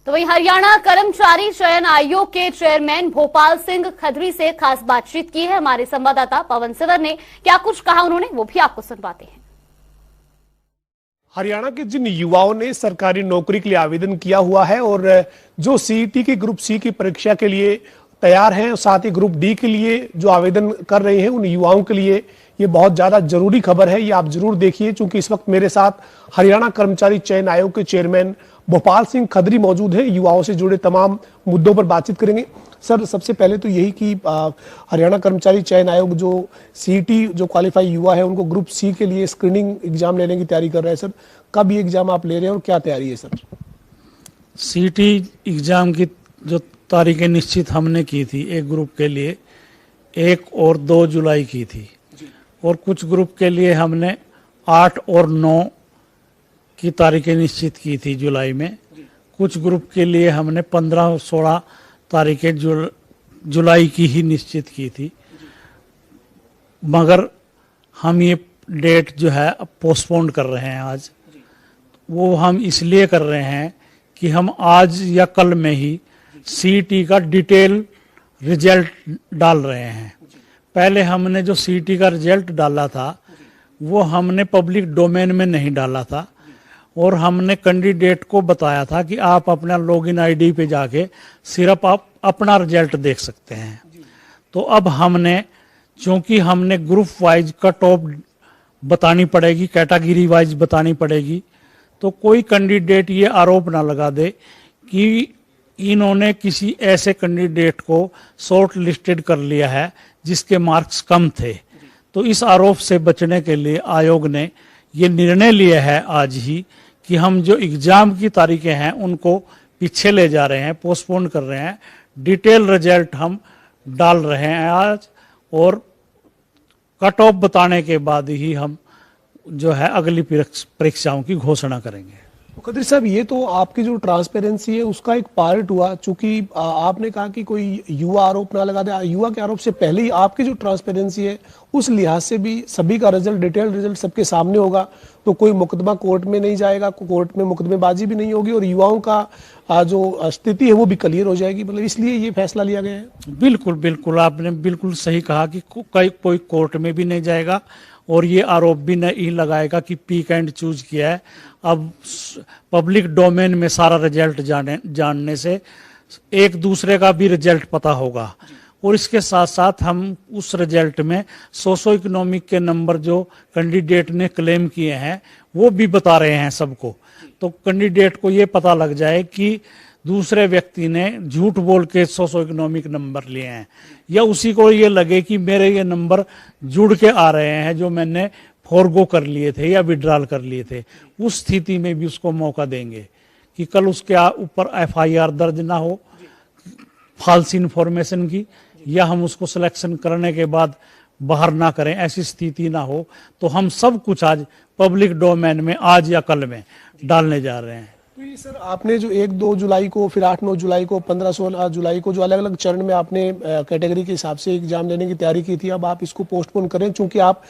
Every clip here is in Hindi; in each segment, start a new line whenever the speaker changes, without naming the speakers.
तो वहीं हरियाणा कर्मचारी चयन आयोग के चेयरमैन भोपाल सिंह खदरी से खास बातचीत की है हमारे संवाददाता पवन सिवर ने। क्या कुछ कहा उन्होंने वो भी आपको सुनवाते हैं।
हरियाणा के जिन युवाओं ने सरकारी नौकरी के लिए आवेदन किया हुआ है और जो सीईटी की ग्रुप सी की परीक्षा के लिए तैयार हैं, साथ ही ग्रुप डी के लिए जो आवेदन कर रहे हैं, उन युवाओं के लिए ये बहुत ज्यादा जरूरी खबर है। ये आप जरूर देखिए, क्योंकि इस वक्त मेरे साथ हरियाणा कर्मचारी चयन आयोग के चेयरमैन भोपाल सिंह खदरी मौजूद हैं। युवाओं से जुड़े तमाम मुद्दों पर बातचीत करेंगे। सर, सबसे पहले तो यही कि हरियाणा कर्मचारी चयन आयोग जो सीईटी जो क्वालिफाई युवा है उनको ग्रुप सी के लिए स्क्रीनिंग एग्जाम लेने की तैयारी कर रहे हैं। सर, कब ये एग्जाम आप ले रहे हैं और क्या तैयारी है? सर,
सीईटी एग्जाम की जो तारीखें निश्चित हमने की थी, एक ग्रुप के लिए 1 और 2 जुलाई की थी और कुछ ग्रुप के लिए हमने 8 और 9 की तारीखें निश्चित की थी जुलाई में। कुछ ग्रुप के लिए हमने 15 और 16 तारीखें जुलाई की ही निश्चित की थी, मगर हम ये डेट जो है पोस्टपोन कर रहे हैं आज। वो हम इसलिए कर रहे हैं कि हम आज या कल में ही सीईटी का डिटेल रिजल्ट डाल रहे हैं। पहले हमने जो सीईटी का रिजल्ट डाला था वो हमने पब्लिक डोमेन में नहीं डाला था और हमने कैंडिडेट को बताया था कि आप अपना लॉगिन आईडी पे जाके सिर्फ आप अपना रिजल्ट देख सकते हैं। तो अब हमने, चूंकि हमने ग्रुप वाइज कट ऑफ बतानी पड़ेगी, कैटेगरी वाइज बतानी पड़ेगी, तो कोई कैंडिडेट ये आरोप ना लगा दे कि इन्होंने किसी ऐसे कैंडिडेट को शॉर्ट लिस्टेड कर लिया है जिसके मार्क्स कम थे। तो इस आरोप से बचने के लिए आयोग ने ये निर्णय लिया है आज ही कि हम जो एग्जाम की तारीखें हैं उनको पीछे ले जा रहे हैं, पोस्टपोन कर रहे हैं। डिटेल रिजल्ट हम डाल रहे हैं आज और कट ऑफ बताने के बाद ही हम जो है अगली परीक्षाओं की घोषणा करेंगे।
खदरी साहब, ये तो आपकी जो ट्रांसपेरेंसी है उसका एक पार्ट हुआ, चूंकि आपने कहा कि कोई युवा आरोप ना लगा दे। युवा के आरोप से पहले ही आपकी जो ट्रांसपेरेंसी है उस लिहाज से भी सभी का रिजल्ट, डिटेल रिजल्ट सबके सामने होगा, तो कोई मुकदमा कोर्ट में नहीं जाएगा, कोर्ट में मुकदमेबाजी भी नहीं होगी और युवाओं का जो स्थिति है वो भी क्लियर हो जाएगी। मतलब इसलिए ये फैसला लिया गया है।
बिल्कुल बिल्कुल, आपने बिल्कुल सही कहा कि कोई कोर्ट में भी नहीं जाएगा और ये आरोप भी नहीं लगाएगा कि पिक एंड चूज किया है। अब पब्लिक डोमेन में सारा रिजल्ट जानने से एक दूसरे का भी रिजल्ट पता होगा और इसके साथ साथ हम उस रिजल्ट में सोशो इकोनॉमिक के नंबर जो कैंडिडेट ने क्लेम किए हैं वो भी बता रहे हैं सबको। तो कैंडिडेट को ये पता लग जाए कि दूसरे व्यक्ति ने झूठ बोल के सोशो इकोनॉमिक नंबर लिए हैं, या उसी को ये लगे कि मेरे ये नंबर जुड़ के आ रहे हैं जो मैंने फॉरगो कर लिए थे या विड्रॉल कर लिए थे। उस स्थिति में भी उसको मौका देंगे कि कल उसके ऊपर एफआईआर दर्ज ना हो फाल्स इन्फॉर्मेशन की, या हम उसको सिलेक्शन करने के बाद बाहर ना करें, ऐसी स्थिति ना हो। तो हम सब कुछ आज पब्लिक डोमेन में आज या कल में डालने जा रहे हैं।
तो ये सर, आपने जो 1-2 जुलाई को, फिर 8-9 जुलाई को, 15-16 जुलाई को जो अलग अलग चरण में आपने कैटेगरी के हिसाब से एग्जाम लेने की तैयारी की थी, अब आप इसको पोस्टपोन करें चूंकि आप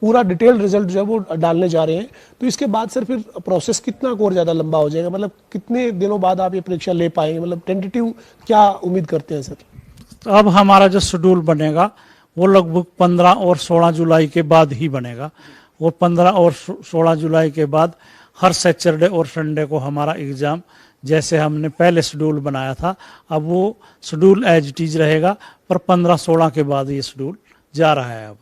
पूरा डिटेल रिजल्ट जो है वो डालने जा रहे हैं। तो इसके बाद सर फिर प्रोसेस कितना और ज्यादा लंबा हो जाएगा? मतलब कितने दिनों बाद आप ये परीक्षा ले पाएंगे? मतलब टेंटेटिव क्या उम्मीद करते हैं सर?
तो अब हमारा जो शेड्यूल बनेगा वो लगभग 15 और 16 जुलाई के बाद ही बनेगा और 15 और 16 जुलाई के बाद हर सैटरडे और संडे को हमारा एग्जाम जैसे हमने पहले शेड्यूल बनाया था, अब वो शेड्यूल एज इट इज रहेगा, पर 15-16 के बाद ये शेड्यूल जा रहा है। अब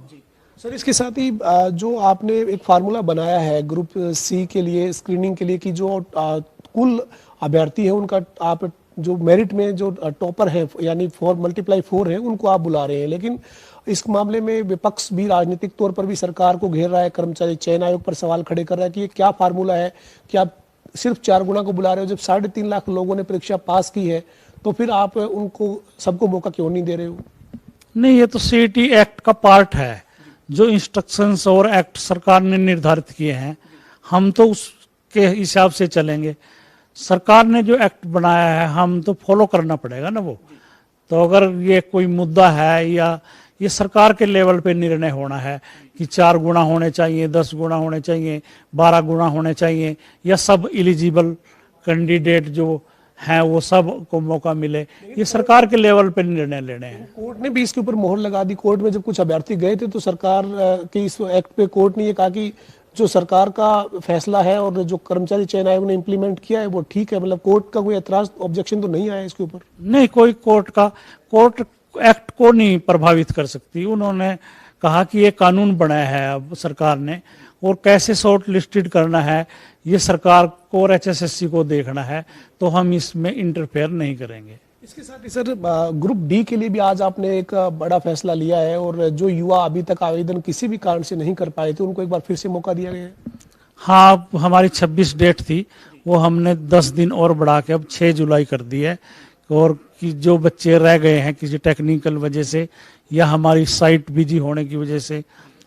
सर, इसके साथ ही जो आपने एक फार्मूला बनाया है ग्रुप सी के लिए स्क्रीनिंग के लिए कि जो कुल अभ्यर्थी है उनका आप जो मेरिट में जो टॉपर है यानी 4x4 है उनको आप बुला रहे हैं, लेकिन इस मामले में विपक्ष भी राजनीतिक तौर पर भी सरकार को घेर रहा है, कर्मचारी चयन आयोग पर सवाल खड़े कर रहा है कि ये क्या फार्मूला है कि आप सिर्फ 4 गुना को बुला रहे हो? जब 3.5 लाख लोगों ने परीक्षा पास की है तो फिर आप उनको सबको मौका क्यों नहीं दे रहे हो?
नहीं, ये तो सीईटी एक्ट का पार्ट है, जो इंस्ट्रक्शंस और एक्ट सरकार ने निर्धारित किए हैं, हम तो उसके हिसाब से चलेंगे। सरकार ने जो एक्ट बनाया है हम तो फॉलो करना पड़ेगा ना वो। तो अगर ये कोई मुद्दा है या ये सरकार के लेवल पे निर्णय होना है कि 4 गुना होने चाहिए, 10 गुना होने चाहिए, 12 गुना होने चाहिए, या सब एलिजिबल कैंडिडेट जो हैं वो सब को मौका मिले, ये सरकार के लेवल पे निर्णय लेने हैं।
कोर्ट ने भी इसके ऊपर मोहर लगा दी। कोर्ट में जब कुछ अभ्यर्थी गए थे तो सरकार के इस एक्ट पे कोर्ट ने ये कहा कि जो सरकार का फैसला है और जो कर्मचारी चयन आयोग ने इम्प्लीमेंट किया है वो ठीक है। मतलब कोर्ट का कोई एतराज ऑब्जेक्शन तो नहीं आया इसके ऊपर?
नहीं, कोई कोर्ट एक्ट को नहीं प्रभावित कर सकती। उन्होंने कहा कि ये कानून बनाया है अब सरकार ने, और कैसे शॉर्ट लिस्टेड करना है ये सरकार को और HSSC को देखना है, तो हम इसमें इंटरफेयर नहीं करेंगे।
इसके साथ ही सर ग्रुप डी के लिए भी आज आपने एक बड़ा फैसला लिया है, और जो युवा अभी तक आवेदन किसी भी कारण से नहीं कर पाए थे उनको एक बार फिर से मौका दिया गया है।
हाँ, हमारी 26 डेट थी, वो हमने 10 दिन और बढ़ा के अब 6 जुलाई कर दी है। और कि जो बच्चे रह गए हैं किसी टेक्निकल वजह से या हमारी साइट बिजी होने की वजह से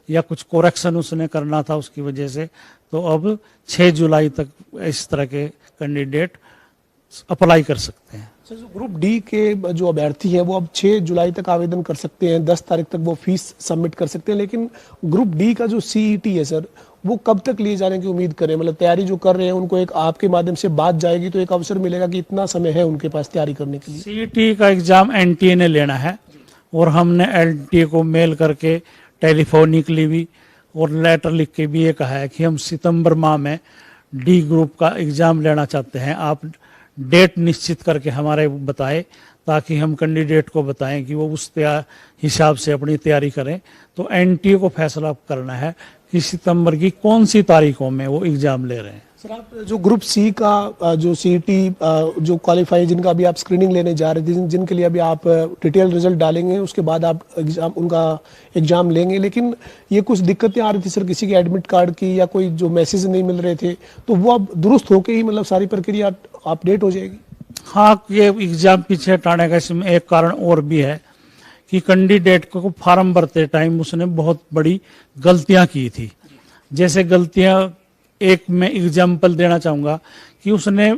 या कुछ कोरेक्शन उसने करना था उसकी वजह से, तो अब 6 जुलाई तक इस तरह के कैंडिडेट अप्लाई कर सकते हैं।
सर, जो ग्रुप डी के जो अभ्यर्थी हैं वो अब 6 जुलाई तक आवेदन कर सकते हैं, 10 तारीख तक वो फीस सबमिट कर सकते हैं, लेकिन ग्रुप डी का जो CET है सर वो कब तक लिए जाने की उम्मीद करें? मतलब तैयारी जो कर रहे हैं उनको एक आपके माध्यम से बात जाएगी तो एक अवसर मिलेगा कि इतना समय है उनके पास तैयारी करने के लिए।
CET का एग्जाम NTA ने लेना है, और हमने LTA को मेल करके टेलीफोनिकली भी और लेटर लिख के भी ये कहा है कि हम सितंबर माह में डी ग्रुप का एग्जाम लेना चाहते हैं। आप डेट निश्चित करके हमारे बताएं ताकि हम कैंडिडेट को बताएं कि वो उस हिसाब से अपनी तैयारी करें। तो NTA को फैसला करना है कि सितंबर की कौन सी तारीखों में वो एग्जाम ले रहे हैं।
सर, आप जो ग्रुप सी का जो CET जो क्वालिफाई जिनका अभी आप स्क्रीनिंग लेने जा रहे थे, जिनके लिए अभी आप डिटेल रिजल्ट डालेंगे, उसके बाद आप उनका एग्जाम लेंगे, लेकिन ये कुछ दिक्कतें आ रही थी सर, किसी के एडमिट कार्ड की या कोई जो मैसेज नहीं मिल रहे थे, तो वो अब दुरुस्त होके ही मतलब सारी प्रक्रिया अपडेट हो जाएगी?
हाँ, ये एग्जाम पीछे हटाने का इसमें एक कारण और भी है कि कैंडिडेट को फॉर्म भरते टाइम उसने बहुत बड़ी गलतियां की थी। जैसे गलतियां, एक मैं एग्जाम्पल देना चाहूँगा कि उसने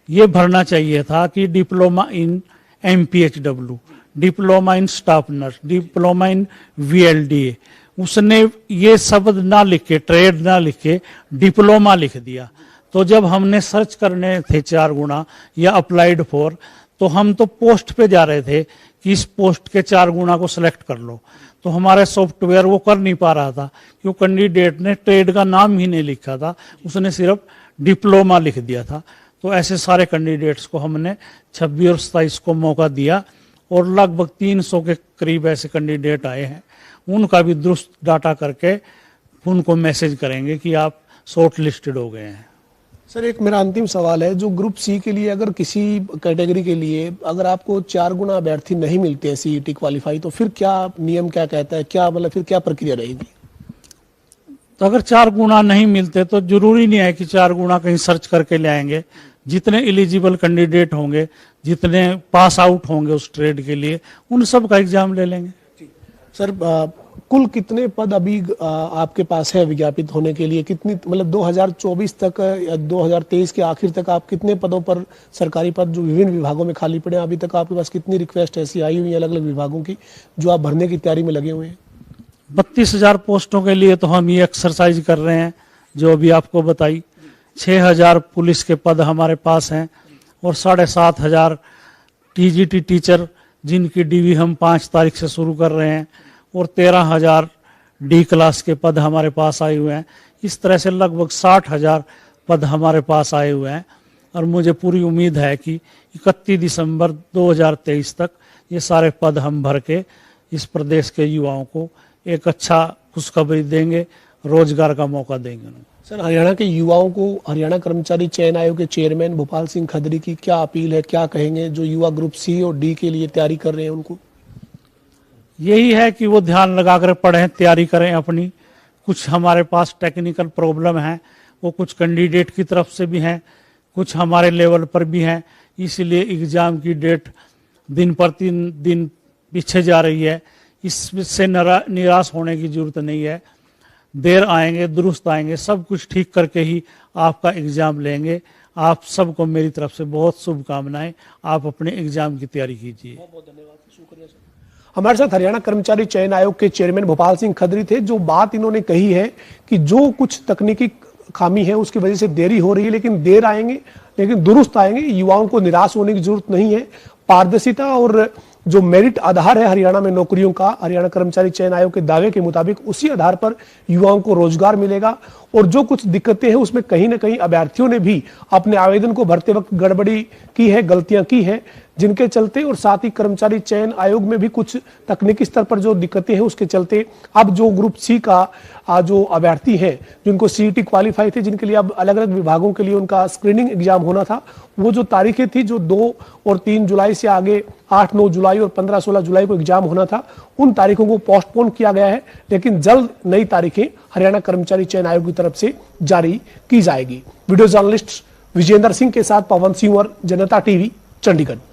ये भरना चाहिए था कि diploma in MPHW, diploma in staff nurse, diploma in VLDA, उसने ये शब्द ना लिख के, ट्रेड ना लिख के डिप्लोमा लिख दिया। तो जब हमने सर्च करने थे 4 गुना या अप्लाइड फॉर, तो हम तो पोस्ट पे जा रहे थे कि इस पोस्ट के 4 गुना को सिलेक्ट कर लो, तो हमारा सॉफ्टवेयर वो कर नहीं पा रहा था क्योंकि कैंडिडेट ने ट्रेड का नाम ही नहीं लिखा था, उसने सिर्फ डिप्लोमा लिख दिया था। तो ऐसे सारे कैंडिडेट्स को हमने 26 और 27 को मौका दिया, और लगभग 300 के करीब ऐसे कैंडिडेट आए हैं। उनका भी दुरुस्त डाटा करके उनको मैसेज करेंगे कि आप शॉर्ट लिस्टेड हो गए हैं।
सर, एक मेरा अंतिम सवाल है, जो ग्रुप सी के लिए अगर किसी कैटेगरी के लिए अगर आपको 4 गुना अभ्यर्थी नहीं मिलते हैं CET क्वालिफाई, तो फिर क्या नियम क्या कहता है, क्या मतलब फिर क्या प्रक्रिया रहेगी?
तो अगर 4 गुना नहीं मिलते तो जरूरी नहीं है कि 4 गुना कहीं सर्च करके ले आएंगे। जितने एलिजिबल कैंडिडेट होंगे, जितने पास आउट होंगे उस ट्रेड के लिए, उन सब का एग्जाम ले लेंगे।
सर, कुल कितने पद अभी आपके पास है विज्ञापित होने के लिए? कितनी मतलब 2024 तक या 2023 के आखिर तक आप कितने पदों पर सरकारी पद जो विभिन्न विभागों में खाली पड़े हैं, अभी तक आपके पास कितनी रिक्वेस्ट ऐसी आई हुई है अलग अलग विभागों की जो आप भरने की तैयारी में लगे हुए हैं?
32,000 पोस्टों के लिए तो हम ये एक्सरसाइज कर रहे हैं जो अभी आपको बताई। 6,000 पुलिस के पद हमारे पास हैं, और 7,500 TGT टीचर जिनकी DV हम 5 तारीख से शुरू कर रहे हैं, और 13,000 D क्लास के पद हमारे पास आए हुए हैं। इस तरह से लगभग 60,000 पद हमारे पास आए हुए हैं, और मुझे पूरी उम्मीद है कि 31 दिसंबर 2023 तक ये सारे पद हम भर के इस प्रदेश के युवाओं को एक अच्छा खुशखबरी देंगे, रोजगार का मौका देंगे।
सर, हरियाणा के युवाओं को हरियाणा कर्मचारी चयन आयोग के चेयरमैन भोपाल सिंह खदरी की क्या अपील है, क्या कहेंगे जो युवा ग्रुप C और D के लिए तैयारी कर रहे हैं उनको?
यही है कि वो ध्यान लगाकर पढ़ें, तैयारी करें अपनी। कुछ हमारे पास टेक्निकल प्रॉब्लम है, वो कुछ कैंडिडेट की तरफ से भी हैं, कुछ हमारे लेवल पर भी हैं, इसलिए एग्जाम की डेट दिन पर दिन पीछे जा रही है। इससे निराश होने की जरूरत नहीं है, देर आएंगे दुरुस्त आएंगे, सब कुछ ठीक करके ही आपका एग्जाम लेंगे। आप सबको मेरी तरफ से बहुत शुभकामनाएं। आप अपने एग्जाम की तैयारी कीजिए।
बहुत धन्यवाद, शुक्रिया सर। हमारे साथ हरियाणा कर्मचारी चयन आयोग के चेयरमैन भोपाल सिंह खदरी थे। जो बात इन्होंने कही है कि जो कुछ तकनीकी खामी है, उसकी वजह से देरी हो रही है, लेकिन देर आएंगे लेकिन दुरुस्त आएंगे। युवाओं को निराश होने की जरूरत नहीं है। पारदर्शिता और जो मेरिट आधार है हरियाणा में नौकरियों का, हरियाणा कर्मचारी चयन आयोग के दावे के मुताबिक उसी आधार पर युवाओं को रोजगार मिलेगा। और जो कुछ दिक्कतें हैं उसमें कहीं ना कहीं अभ्यर्थियों ने भी अपने आवेदन को भरते वक्त गड़बड़ी की है, गलतियां की हैं, जिनके चलते और साथ ही कर्मचारी चयन आयोग में भी कुछ तकनीकी स्तर पर जो दिक्कतें हैं उसके चलते अब जो ग्रुप सी का जो अभ्यर्थी हैं जिनको सीईटी क्वालिफाई थे, जिनके लिए अब अलग अलग विभागों के लिए उनका स्क्रीनिंग एग्जाम होना था, वो जो तारीखें थी जो 2 और 3 जुलाई से आगे 8, 9 जुलाई और 15-16 जुलाई को एग्जाम होना था, उन तारीखों को पोस्टपोन किया गया है। लेकिन जल्द नई तारीखें हरियाणा कर्मचारी चयन आयोग की तरफ से जारी की जाएगी। वीडियो जर्नलिस्ट विजेंद्र सिंह के साथ पवन सिंह और जनता टीवी, चंडीगढ़।